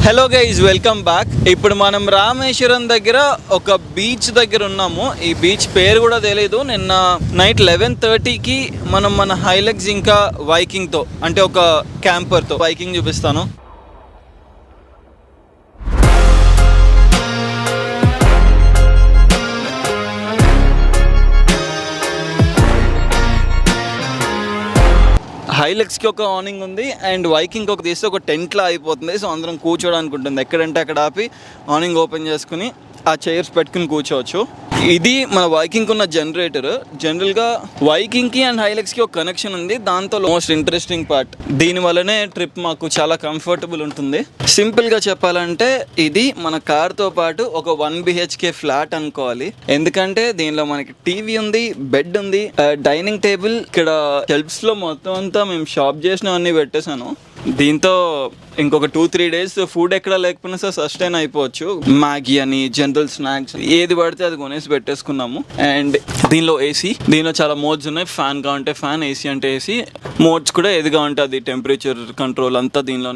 Hello guys, welcome back. ఇప్పుడు మనం రామేశ్వరం దగ్గర ఒక బీచ్ దగ్గర ఉన్నాము. ఈ బీచ్ పేరు కూడా తెలియదు. నిన్న నైట్ 11:30కి మనం మన హైలెక్స్ ఇంకా వైకింగ్తో, అంటే ఒక క్యాంపర్తో వైకింగ్ చూపిస్తాను. హైలెక్స్కి ఒక ఆర్నింగ్ ఉంది అండ్ వైకింగ్ ఒక తీస్తే ఒక టెంట్లో అయిపోతుంది. సో అందరం కూర్చోడానికి ఉంటుంది. ఎక్కడంటే అక్కడ ఆపి ఆర్నింగ్ ఓపెన్ చేసుకుని ఆ చైర్స్ పెట్టుకుని కూర్చోవచ్చు. ఇది మన వైకింగ్ ఉన్న జనరేటర్. జనరల్గా వైకింగ్కి అండ్ హైలెక్స్కి ఒక కనెక్షన్ ఉంది. దాంతో మోస్ట్ ఇంట్రెస్టింగ్ పార్ట్, దీని వల్లనే ట్రిప్ మాకు చాలా కంఫర్టబుల్ ఉంటుంది. సింపుల్గా చెప్పాలంటే ఇది మన కార్తో పాటు ఒక 1 BHK ఫ్లాట్ అనుకోవాలి. ఎందుకంటే దీనిలో మనకి టీవీ ఉంది, బెడ్ ఉంది, డైనింగ్ టేబుల్, ఇక్కడ షెల్ఫ్స్లో మొత్తం అంతా మేము షాప్ చేసినవన్నీ పెట్టేశాను. దీంతో ఇంకొక 2-3 డేస్ ఫుడ్ ఎక్కడ లేకపోయినా సార్ సస్టైన్ అయిపోవచ్చు. మ్యాగీ అని, జనరల్ స్నాక్స్, ఏది పడితే అది కొనేసి పెట్టేసుకున్నాము. అండ్ దీనిలో ఏసీ, దీనిలో చాలా మోడ్స్ ఉన్నాయి. ఫ్యాన్ కావాలంటే ఫ్యాన్, ఏసీ అంటే ఏసీ. మోడ్స్ కూడా ఏదిగా ఉంటుంది, టెంపరేచర్ కంట్రోల్ అంతా దీనిలోనే.